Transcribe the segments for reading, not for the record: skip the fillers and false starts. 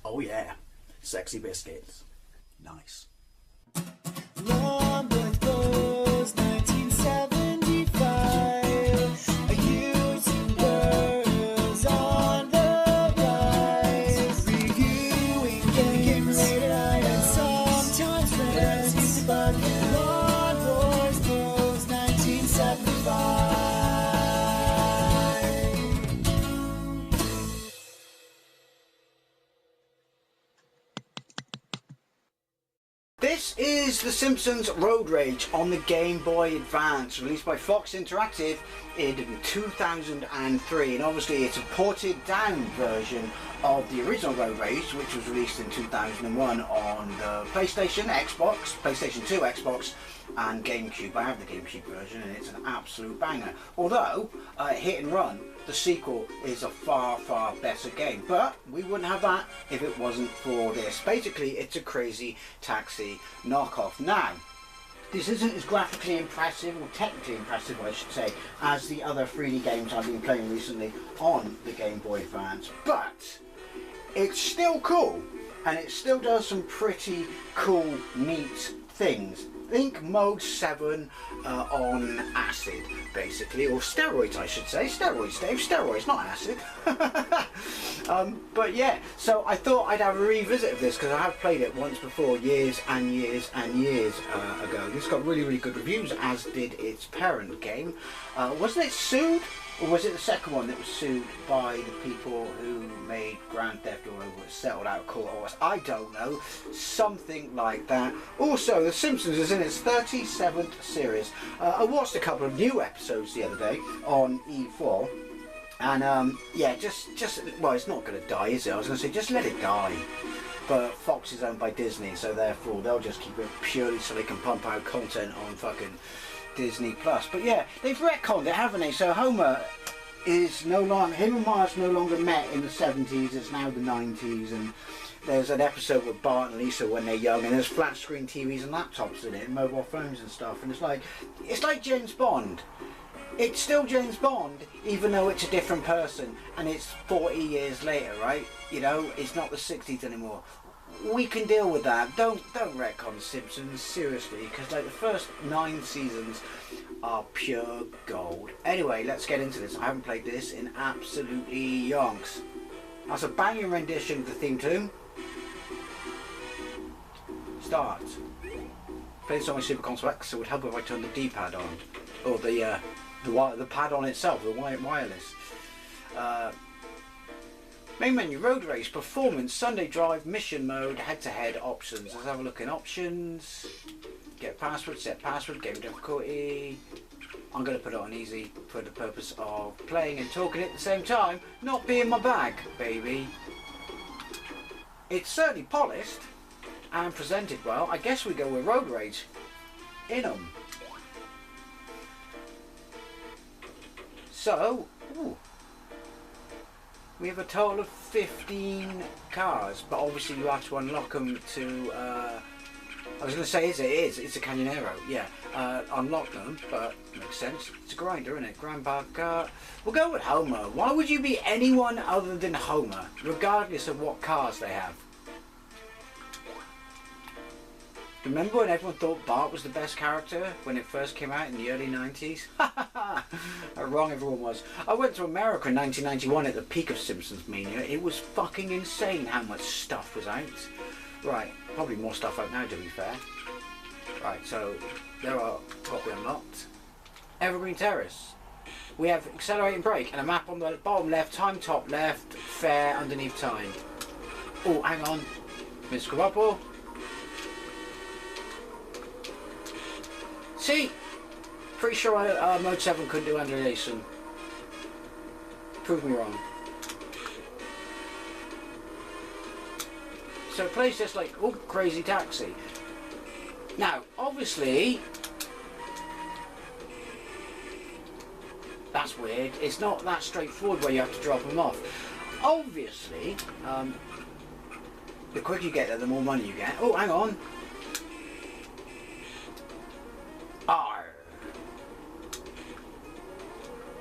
Oh yeah, sexy biscuits. Nice. Long Blues 1975. A YouTuber's on the rise. Reviewing games late at night and sometimes friends. But Long Blues 1975. This is the Simpsons Road Rage on the Gameboy Advance, released by Fox Interactive in 2003, and obviously it's a ported down version of the original Road Rage, which was released in 2001 on the PlayStation, Xbox, PlayStation 2, Xbox and GameCube. I have the GameCube version and it's an absolute banger. Although, Hit and Run, the sequel, is a far, far better game. But we wouldn't have that if it wasn't for this. Basically, it's a Crazy Taxi knockoff. Now, this isn't as graphically impressive, or technically impressive I should say, as the other 3D games I've been playing recently on the Game Boy Advance. But it's still cool, and it still does some pretty cool, neat things. Think Mode 7 on acid, basically, or steroids I should say. Steroids, Dave, steroids, not acid. But yeah, so I thought I'd have a revisit of this because I have played it once before, years and years and years ago. This got really, really good reviews, as did its parent game. Wasn't it sued? Or was it the second one that was sued by the people who made Grand Theft Auto, settled out of court, or I don't know, something like that. Also, The Simpsons is in its 37th series. I watched a couple of new episodes the other day on E4, and yeah, just well, it's not going to die, is it? I was going to say, just let it die. But Fox is owned by Disney, so therefore they'll just keep it purely so they can pump out content on fucking Disney Plus. But yeah, they've retconned it, haven't they? So Homer is no longer, him and Marge no longer met in the 70s, it's now the 90s, and there's an episode with Bart and Lisa when they're young, and there's flat screen TVs and laptops in it, and mobile phones and stuff, and it's like James Bond. It's still James Bond, even though it's a different person, and it's 40 years later, right? You know, it's not the 60s anymore. We can deal with that. Don't retcon Simpsons, seriously, because like the first 9 seasons are pure gold. Anyway, let's get into this. I haven't played this in absolutely yonks. That's a banging rendition of the theme tune. Start. Play this on my Super Console X, so it would help if I turn the D-pad on, or the pad on itself, the wireless. Main menu, Road Race, Performance, Sunday Drive, Mission Mode, Head-to-Head, Options. Let's have a look in Options. Get password, set password, game difficulty. I'm going to put it on easy for the purpose of playing and talking at the same time, not being my bag, baby. It's certainly polished and presented well. I guess we go with Road Rage in 'em. So, ooh. We have a total of 15 cars, but obviously you have to unlock them to, I was going to say, it's a Canyonero, yeah, unlock them, but makes sense, it's a grinder, isn't it? Grand bar car. We'll go with Homer. Why would you be anyone other than Homer, regardless of what cars they have? Remember when everyone thought Bart was the best character when it first came out in the early 90s? How wrong everyone was. I went to America in 1991 at the peak of Simpsons mania. It was fucking insane how much stuff was out. Right, probably more stuff out now to be fair. Right, so there are what we unlocked. Evergreen Terrace. We have accelerating brake and a map on the bottom left, time top left, fair underneath time. Oh, hang on. Mr. Krabappel. See, pretty sure Mode 7 couldn't do undulation. Prove me wrong. So it plays just like, oh, Crazy Taxi. Now, obviously, that's weird. It's not that straightforward where you have to drop them off. Obviously, the quicker you get there, the more money you get. Oh, hang on.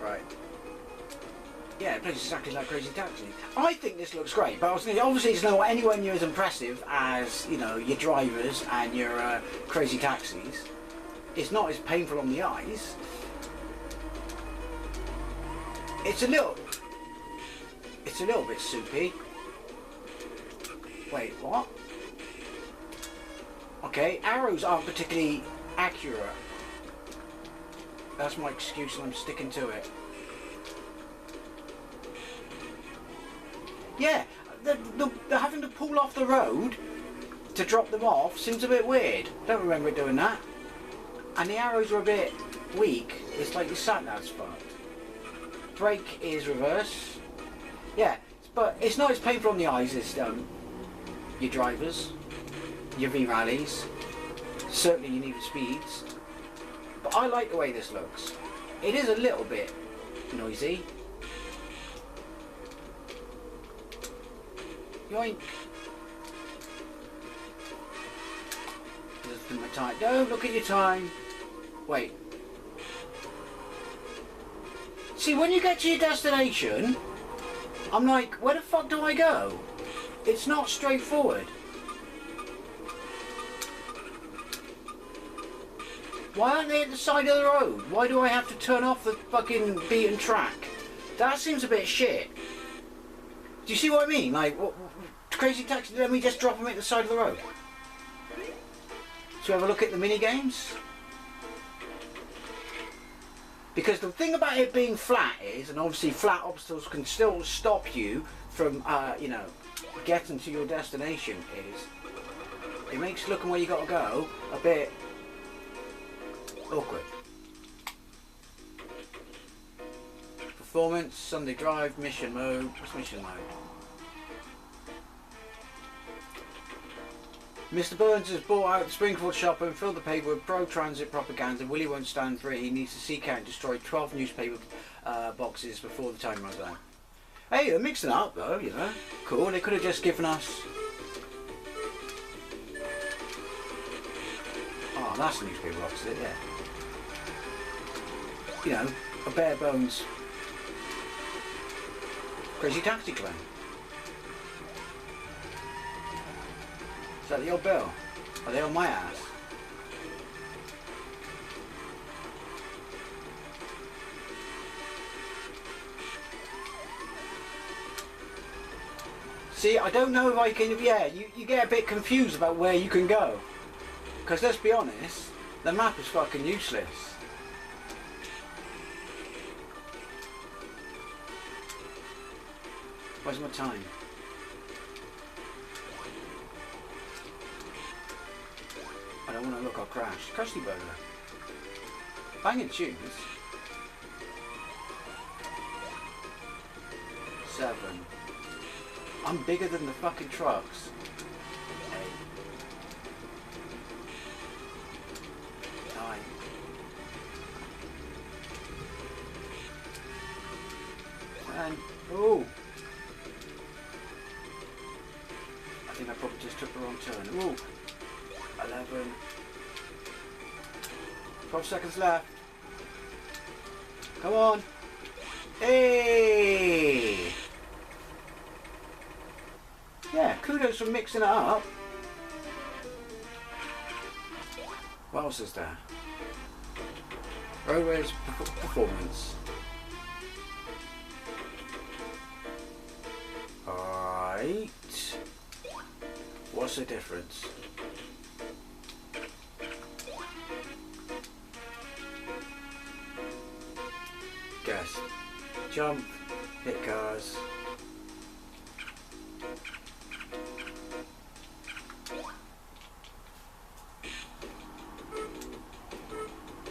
Right. Yeah, it plays exactly like Crazy Taxi. I think this looks great, but obviously it's not anywhere near as impressive as, you know, your drivers and your Crazy Taxis. It's not as painful on the eyes. It's a little bit soupy. Wait, what? Okay, arrows aren't particularly accurate. That's my excuse and I'm sticking to it. Yeah, the having to pull off the road to drop them off seems a bit weird. Don't remember it doing that. And the arrows are a bit weak. It's like your sat-nav's fucked. Brake is reverse. Yeah, but it's not as painful on the eyes as your drivers, your V-rallies, certainly your Need for Speeds. But I like the way this looks. It is a little bit noisy. Yoink. Just my time. Don't look at your time. Wait. See, when you get to your destination, I'm like, where the fuck do I go? It's not straightforward. Why aren't they at the side of the road? Why do I have to turn off the fucking beaten track? That seems a bit shit. Do you see what I mean? Like, Crazy Taxi, let me just drop them at the side of the road. So have a look at the mini games. Because the thing about it being flat is, and obviously flat obstacles can still stop you from, you know, getting to your destination, is it makes looking where you got to go a bit awkward. Performance, Sunday drive, mission mode. What's mission mode? Mr. Burns has bought out the Springfield shop and filled the paper with pro-transit propaganda. Willie won't stand for it. He needs to seek out and destroy 12 newspaper boxes before the time runs out. Hey, they're mixing it up though, you know. Cool, they could have just given us... Oh, that's the newspaper box, is it? Yeah. You know, a bare bones Crazy Taxi clone. Is that the old bill? Are they on my ass? See, I don't know if I can... Yeah, you get a bit confused about where you can go. Because let's be honest, the map is fucking useless. Where's my time? I don't want to look, I'll crash. Krusty Burger. Banging tunes. 7. I'm bigger than the fucking trucks. 8. 9. And oh, I think I probably just took the wrong turn. Ooh. 11. 12 seconds left. Come on. Hey! Yeah, kudos for mixing it up. What else is there? Road Rage performance. Alright. What's the difference? Guess. Jump, hit cars.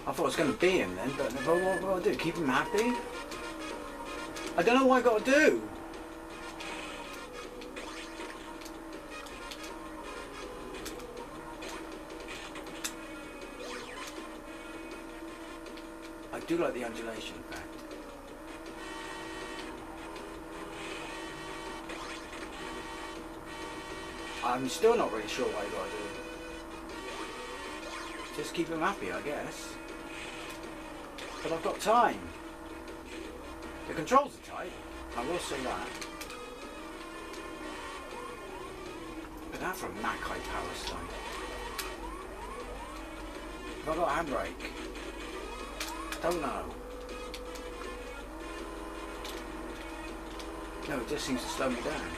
I thought I was going to beat him then, but what do I do? Keep him happy? I don't know what I got to do. I do like the undulation effect. I'm still not really sure what I got to do. Just keep him happy, I guess. But I've got time. The controls are tight. I will say that. But that for a Mac high power slide. Have I got a handbrake? Don't know. No, it just seems to slow me down.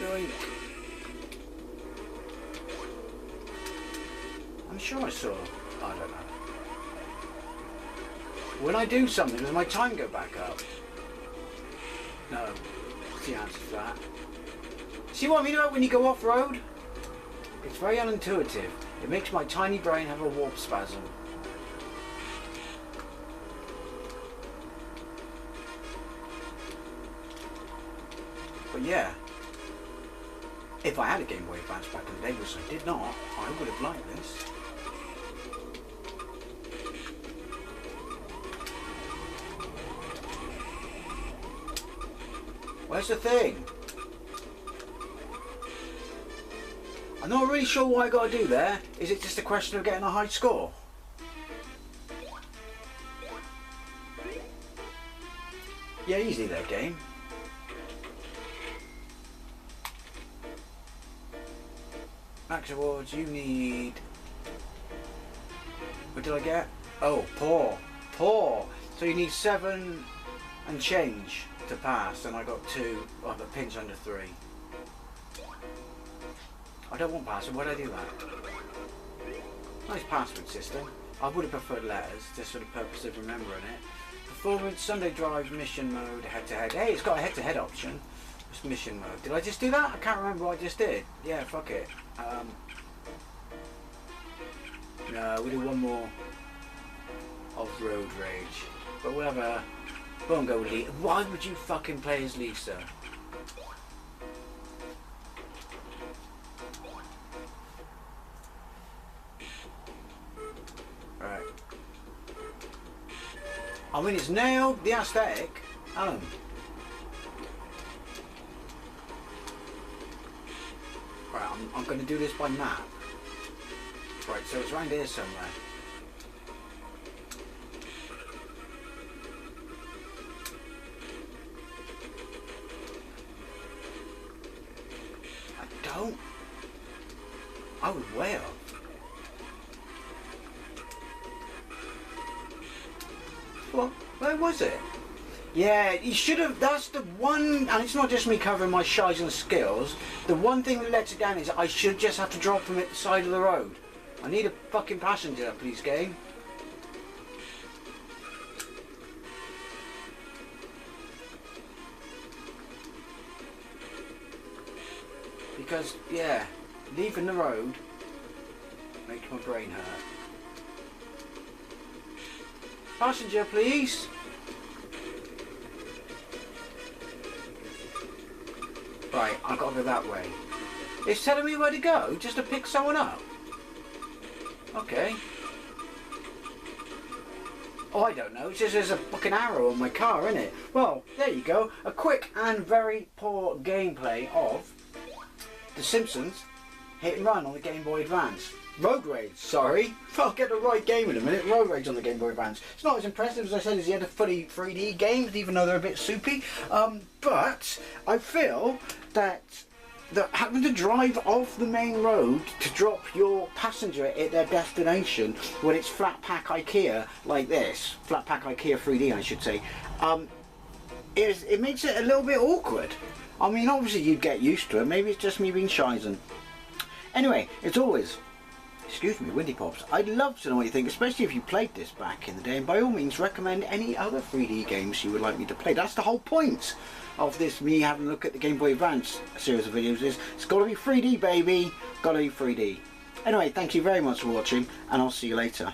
Yoink. I'm sure I saw. I don't know. When I do something, does my time go back up? No. That's the answer to that. See what I mean about when you go off-road? It's very unintuitive. It makes my tiny brain have a warp spasm. But yeah, if I had a Gameboy Advance back in the day, which I did not, I would have liked this. Where's the thing? I'm not really sure what I got to do there. Is it just a question of getting a high score? Yeah, easy there, game. Max awards, you need... What did I get? Oh, poor. Poor. So you need 7 and change to pass, and I got 2. I got a pinch under 3. I don't want password. Why did I do that? Nice password system. I would have preferred letters, just for the purpose of remembering it. Performance, Sunday drive, mission mode, head-to-head. Hey, it's got a head-to-head option. It's mission mode. Did I just do that? I can't remember what I just did. Yeah, fuck it. No, we'll do one more of Road Rage. But we'll have a... Won't go with Lisa. Why would you fucking play as Lisa? Right. I mean, it's nailed the aesthetic. Right, I'm going to do this by map. Right, so it's around here somewhere. I was way off. Well, where was it? Yeah, you should have. That's the one, and it's not just me covering my shies and skills. The one thing that lets it down is I should just have to drop him at the side of the road. I need a fucking passenger, please, game. Because, yeah, leaving the road makes my brain hurt. Passenger, please. Right, I've got to go that way. It's telling me where to go, just to pick someone up. Okay. Oh, I don't know. It says there's a fucking arrow on my car, innit? Well, there you go. A quick and very poor gameplay of The Simpsons Hit and Run on the Gameboy Advance. Road Rage, sorry. I'll get the right game in a minute. Road Rage on the Gameboy Advance. It's not as impressive as I said as the other fully 3D games, even though they're a bit soupy. But I feel that having to drive off the main road to drop your passenger at their destination when it's flat pack IKEA like this, flat pack IKEA 3D I should say, it makes it a little bit awkward. I mean, obviously you'd get used to it. Maybe it's just me being shizen. Anyway, it's always, excuse me, Windy Pops, I'd love to know what you think, especially if you played this back in the day, and by all means recommend any other 3D games you would like me to play. That's the whole point of this, me having a look at the Game Boy Advance series of videos, is it's got to be 3D, baby, got to be 3D. Anyway, thank you very much for watching, and I'll see you later.